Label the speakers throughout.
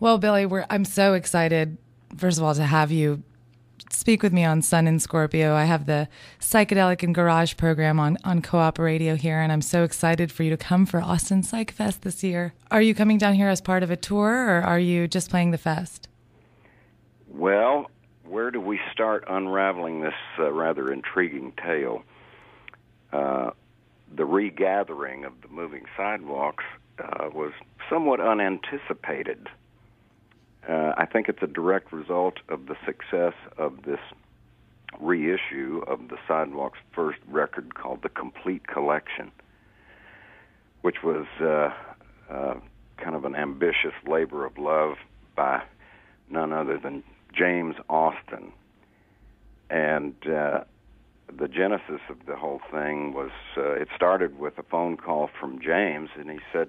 Speaker 1: Well, Billy, I'm so excited, first of all, to have you speak with me on Sun in Scorpio. I have the Psychedelic and Garage program on KOOP radio here, and I'm so excited for you to come for Austin Psych Fest this year. Are you coming down here as part of a tour, or are you just playing the fest?
Speaker 2: Well, where do we start unraveling this rather intriguing tale? The regathering of the Moving Sidewalks was somewhat unanticipated. I think it's a direct result of the success of this reissue of the Sidewalks' first record called The Complete Collection, which was kind of an ambitious labor of love by none other than James Austin. And the genesis of the whole thing was, it started with a phone call from James, and he said,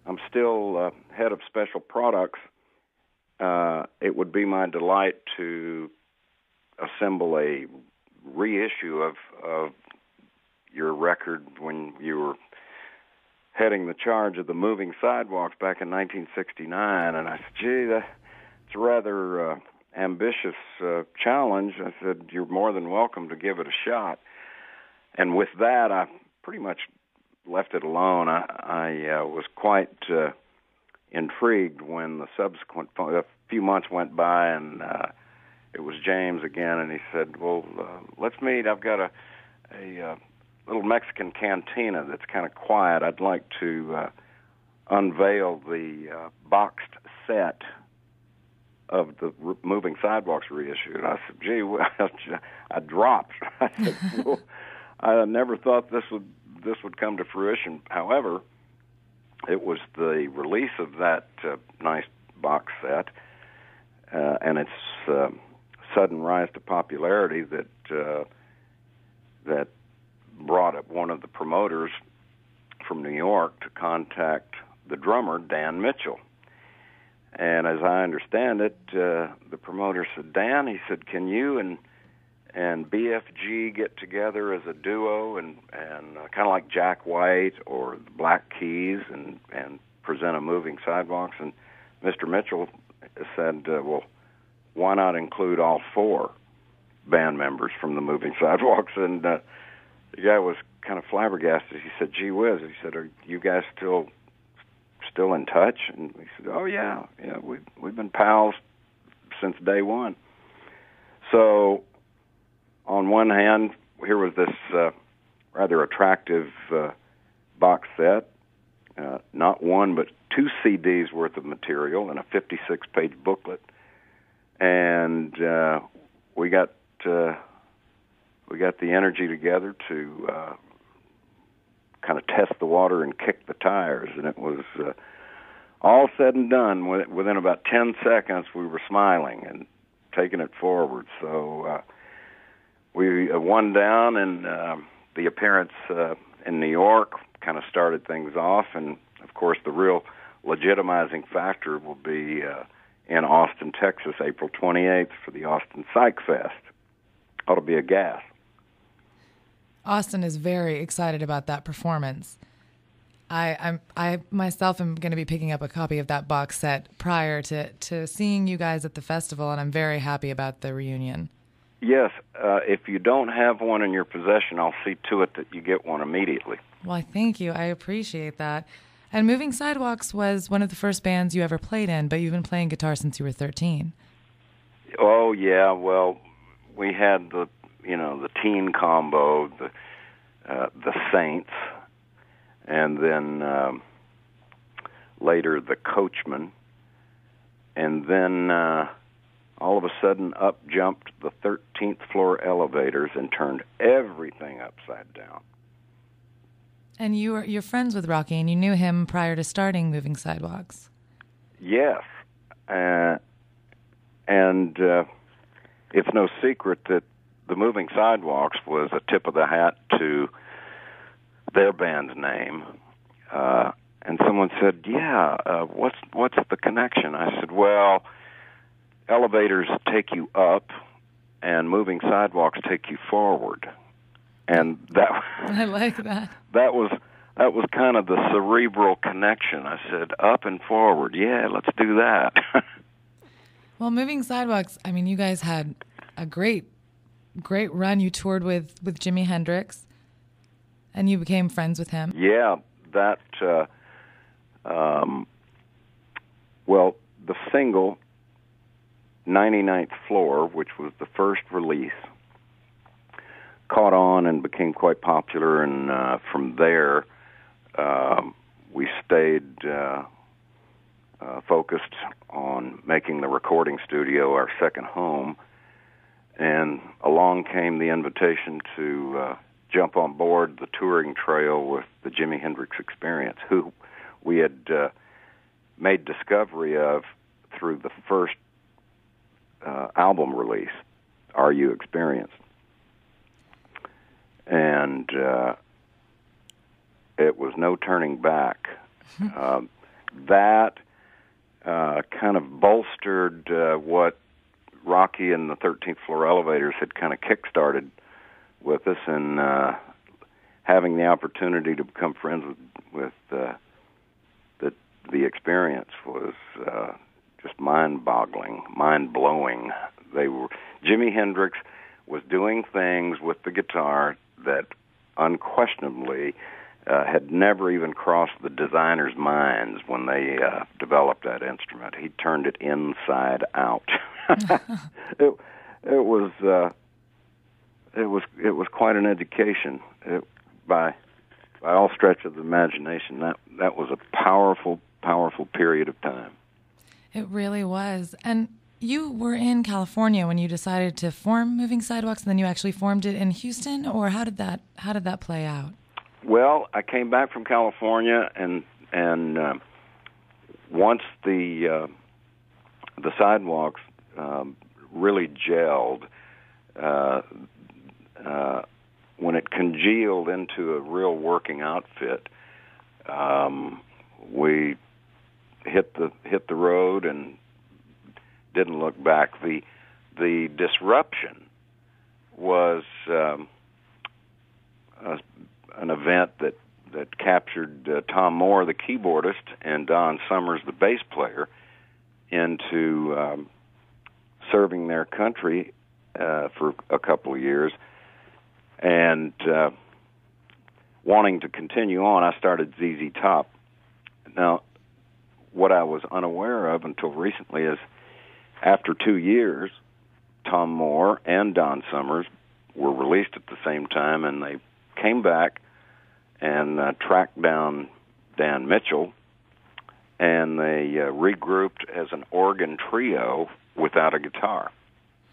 Speaker 2: I'm still head of special products. It would be my delight to assemble a reissue of your record when you were heading the charge of the Moving Sidewalks back in 1969. And I said, gee, that's a rather ambitious challenge. I said, you're more than welcome to give it a shot. And with that, I pretty much left it alone. I was quite intrigued when the subsequent a few months went by, and it was James again, and he said, well, let's meet. I've got a little Mexican cantina that's kind of quiet. I'd like to unveil the boxed set of the Moving Sidewalks reissue. And I said, gee, well, I dropped. I said, well, I never thought this would come to fruition. However, it was the release of that nice box set and its sudden rise to popularity that brought up one of the promoters from New York to contact the drummer, Dan Mitchell. And as I understand it, the promoter said, Dan, he said, can you and BFG get together as a duo and kind of like Jack White or the Black Keys and present a Moving Sidewalks? And Mr. Mitchell said, well, why not include all four band members from the Moving Sidewalks? And the guy was kind of flabbergasted. He said, gee whiz. He said, are you guys still in touch? And we said, oh, yeah, we've been pals since day one. So on one hand, here was this rather attractive box set, not one but 2 CDs worth of material and a 56-page booklet, and we got the energy together to kind of test the water and kick the tires, and it was all said and done. Within about 10 seconds, we were smiling and taking it forward. So we won down, and the appearance in New York kind of started things off. And, of course, the real legitimizing factor will be in Austin, Texas, April 28th for the Austin Psych Fest. Ought to be a gas.
Speaker 1: Austin is very excited about that performance. I myself am going to be picking up a copy of that box set prior to seeing you guys at the festival, and I'm very happy about the reunion.
Speaker 2: Yes, if you don't have one in your possession, I'll see to it that you get one immediately.
Speaker 1: Well, thank you. I appreciate that. And Moving Sidewalks was one of the first bands you ever played in, but you've been playing guitar since you were 13.
Speaker 2: Oh, yeah. Well, we had the teen combo, the Saints, and then later the Coachman, and then all of a sudden up jumped the 13th floor elevators and turned everything upside down.
Speaker 1: And you're friends with Rocky, and you knew him prior to starting Moving Sidewalks.
Speaker 2: Yes, and it's no secret that the Moving Sidewalks was a tip of the hat to their band's name. And someone said, what's the connection? I said, well, elevators take you up, and Moving Sidewalks take you forward. And that
Speaker 1: I like that.
Speaker 2: That was that was kind of the cerebral connection. I said, up and forward. Yeah, let's do that.
Speaker 1: Well, Moving Sidewalks, I mean, you guys had a great run. You toured with Jimi Hendrix, and you became friends with him.
Speaker 2: Yeah, that, well, the single, 99th Floor, which was the first release, caught on and became quite popular, and from there, we stayed focused on making the recording studio our second home, and along came the invitation to jump on board the touring trail with the Jimi Hendrix Experience, who we had made discovery of through the first album release, Are You Experienced? And it was no turning back. That kind of bolstered what Rocky and the 13th Floor Elevators had kind of kick-started with us, and having the opportunity to become friends with the Experience was just mind-boggling, mind-blowing. Jimi Hendrix was doing things with the guitar that unquestionably had never even crossed the designers' minds when they developed that instrument. He turned it inside out. It was quite an education. By all stretch of the imagination, that was a powerful period of time.
Speaker 1: It really was. And you were in California when you decided to form Moving Sidewalks, and then you actually formed it in Houston, or how did that play out?
Speaker 2: Well, I came back from California, and once the Sidewalks really gelled, when it congealed into a real working outfit, we hit the road and didn't look back. The disruption was an event that captured Tom Moore, the keyboardist, and Don Summers, the bass player, into serving their country for a couple of years, and wanting to continue on, I started ZZ Top. Now, what I was unaware of until recently is, after 2 years, Tom Moore and Don Summers were released at the same time, and they came back and tracked down Dan Mitchell, and they regrouped as an organ trio without a guitar.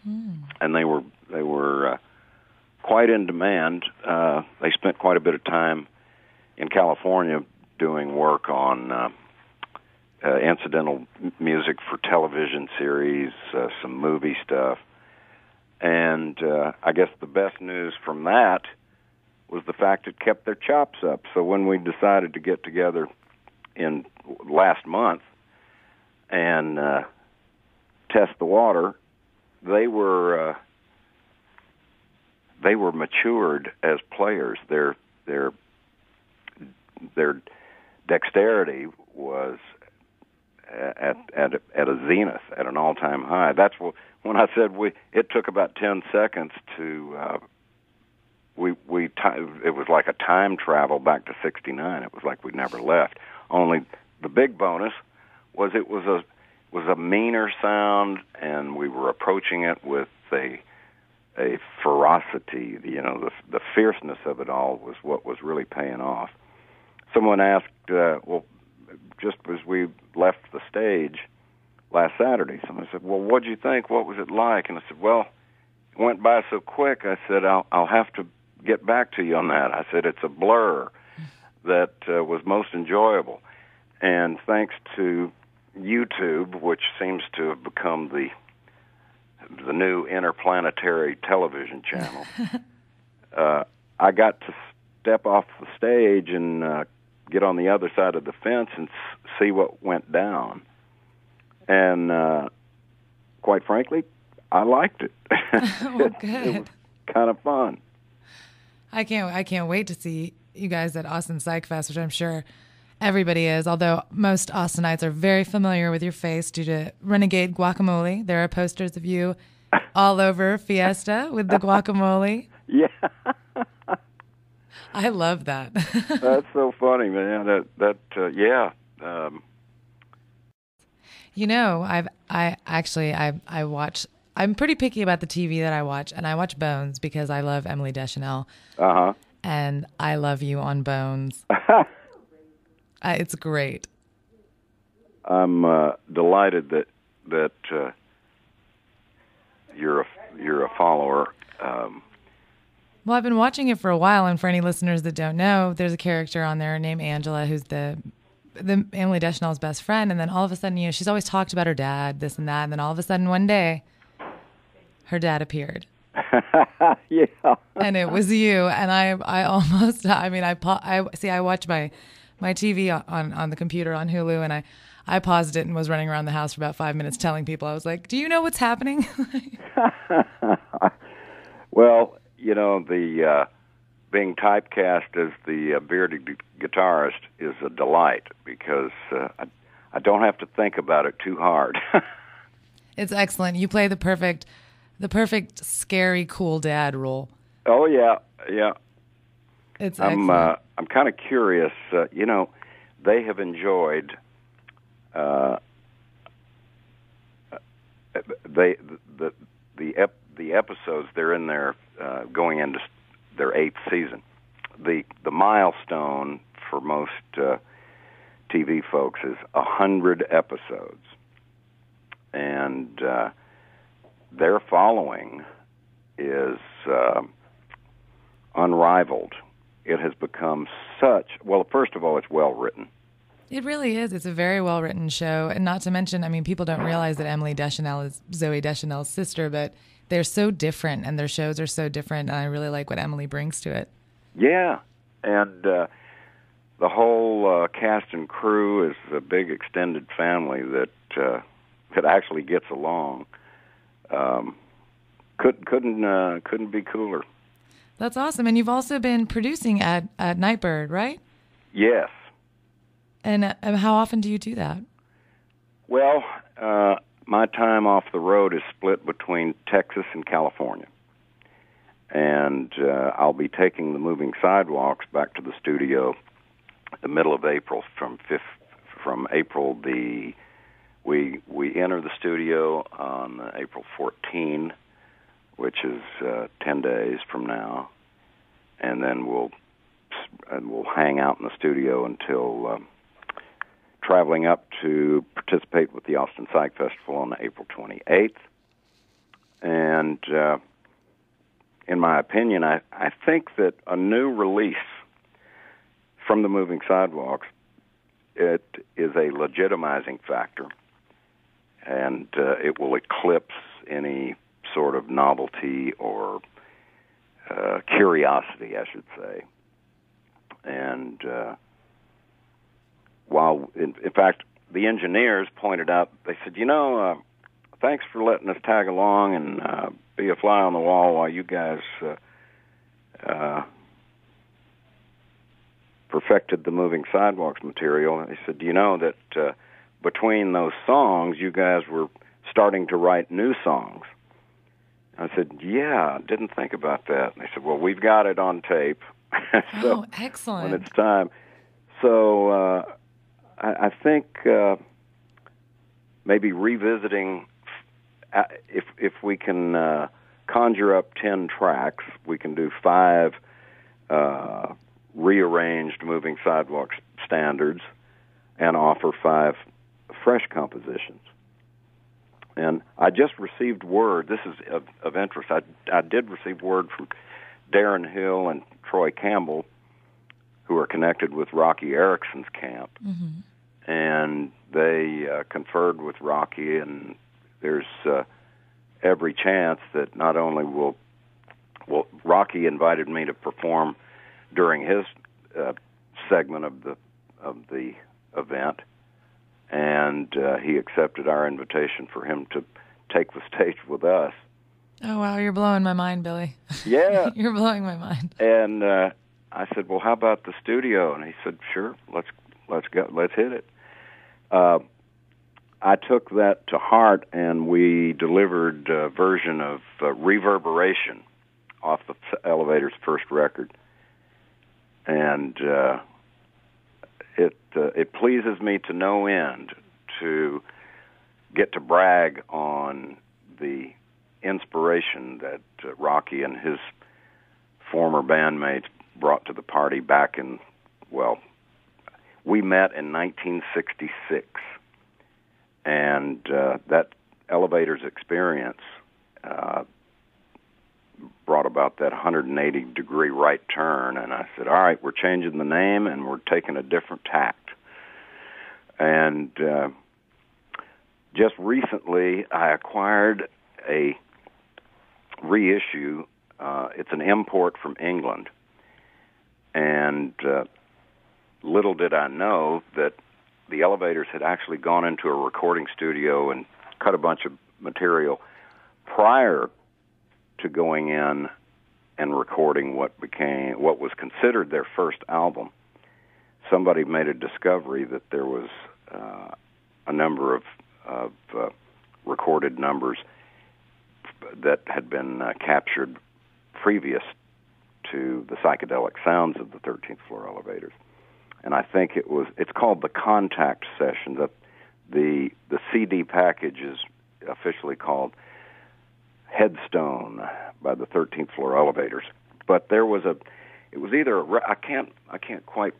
Speaker 2: And they were quite in demand. They spent quite a bit of time in California doing work on incidental music for television series, some movie stuff. And I guess the best news from that was the fact it kept their chops up. So when we decided to get together in last month and test the water, they were matured as players. Their dexterity was at a zenith, at an all-time high. That's when I said it took about 10 seconds to it was like a time travel back to '69. It was like we never left. Only the big bonus was it was a meaner sound, and we were approaching it with a ferocity. The fierceness of it all was what was really paying off. Someone asked, just as we left the stage last Saturday, someone said, "Well, what'd you think? What was it like?" And I said, "Well, it went by so quick." I said, I'll have to get back to you on that. I said, it's a blur that was most enjoyable. And thanks to YouTube, which seems to have become the new interplanetary television channel, I got to step off the stage and get on the other side of the fence and see what went down. And quite frankly, I liked it.
Speaker 1: Oh, good.
Speaker 2: It was kind of fun.
Speaker 1: I can't wait to see you guys at Austin Psych Fest, which I'm sure everybody is, although most Austinites are very familiar with your face due to Renegade Guacamole. There are posters of you all over Fiesta with the guacamole.
Speaker 2: Yeah.
Speaker 1: I love that.
Speaker 2: That's so funny, man. Yeah.
Speaker 1: You know, I watch. I'm pretty picky about the TV that I watch, and I watch Bones because I love Emily Deschanel.
Speaker 2: Uh-huh.
Speaker 1: And I love you on Bones. It's great.
Speaker 2: I'm delighted that you're a follower.
Speaker 1: Well, I've been watching it for a while, and for any listeners that don't know, there's a character on there named Angela who's the Emily Deschanel's best friend, and then all of a sudden, she's always talked about her dad, this and that, and then all of a sudden one day, her dad appeared.
Speaker 2: Yeah.
Speaker 1: And it was you, and I watch my TV on the computer on Hulu, and I paused it and was running around the house for about 5 minutes telling people, I was like, do you know what's happening?
Speaker 2: Well, the being typecast as the bearded guitarist is a delight because I don't have to think about it too hard.
Speaker 1: It's excellent. You play the perfect scary, cool dad role.
Speaker 2: Oh yeah.
Speaker 1: It's excellent.
Speaker 2: I'm kind of curious. They have enjoyed. The episodes they're in there going into their 8th season. The milestone for most TV folks is 100 episodes, and their following is unrivaled. It has become first of all, it's well written.
Speaker 1: It really is. It's a very well written show, and not to mention, people don't realize that Emily Deschanel is Zooey Deschanel's sister, but they're so different, and their shows are so different, and I really like what Emily brings to it. Yeah,
Speaker 2: and the whole cast and crew is a big extended family that actually gets along. Couldn't be cooler.
Speaker 1: That's awesome. And you've also been producing at Nightbird, right?
Speaker 2: Yes.
Speaker 1: And how often do you do that?
Speaker 2: Well, my time off the road is split between Texas and California. And I'll be taking the Moving Sidewalks back to the studio the middle of April. From April, we enter the studio on April 14, which is 10 days from now, and then we'll hang out in the studio until traveling up to participate with the Austin Psych Festival on April 28th. And in my opinion, I think that a new release from the Moving Sidewalks, it is a legitimizing factor, and it will eclipse any sort of novelty or curiosity, I should say. And while, in fact, the engineers pointed out, they said, thanks for letting us tag along and be a fly on the wall while you guys perfected the Moving Sidewalks material. And they said, do you know that between those songs, you guys were starting to write new songs? I said, yeah, didn't think about that. And they said, well, we've got it on tape. So
Speaker 1: excellent.
Speaker 2: When it's time. So I think maybe revisiting, if we can conjure up 10 tracks, we can do 5 rearranged Moving Sidewalks standards and offer 5 fresh compositions. And I just received word, this is of interest, I did receive word from Darren Hill and Troy Campbell, who are connected with Rocky Erickson's camp. Mm-hmm. And they conferred with Rocky, and there's every chance that not only will Rocky invited me to perform during his segment of the event, and he accepted our invitation for him to take the stage with us. Oh,
Speaker 1: wow, you're blowing my mind, Billy.
Speaker 2: Yeah.
Speaker 1: You're blowing my mind.
Speaker 2: And I said, well, how about the studio? And he said, sure, let's go, let's hit it. I took that to heart, and we delivered a version of Reverberation off the Elevator's first record. And it pleases me to no end to get to brag on the inspiration that Rocky and his former bandmates brought to the party back in, well, we met in 1966, and that Elevator's experience brought about that 180-degree right turn, and I said, all right, we're changing the name, and we're taking a different tact. And just recently, I acquired a reissue. It's an import from England, and little did I know that the Elevators had actually gone into a recording studio and cut a bunch of material prior to going in and recording what was considered their first album. Somebody made a discovery that there was a number of recorded numbers that had been captured previous to the psychedelic sounds of the 13th Floor Elevators. And I think it's called the Contact Session. The CD package is officially called Headstone by the 13th Floor Elevators. But it was either I can't quite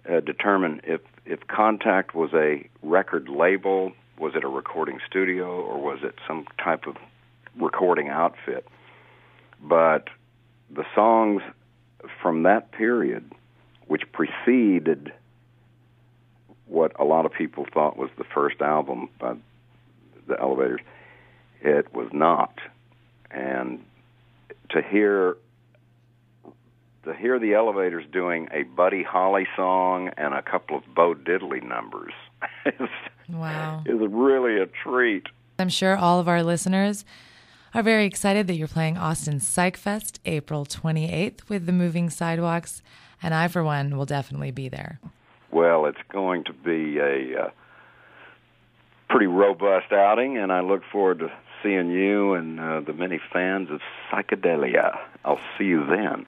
Speaker 2: determine if Contact was a record label, was it a recording studio, or was it some type of recording outfit. But the songs from that period, which preceded what a lot of people thought was the first album by the Elevators, it was not. And to hear the Elevators doing a Buddy Holly song and a couple of Bo Diddley numbers is really a treat.
Speaker 1: I'm sure all of our listeners are very excited that you're playing Austin Psych Fest April 28th with the Moving Sidewalks, and I, for one, will definitely be there.
Speaker 2: Well, it's going to be a pretty robust outing, and I look forward to seeing you and the many fans of psychedelia. I'll see you then.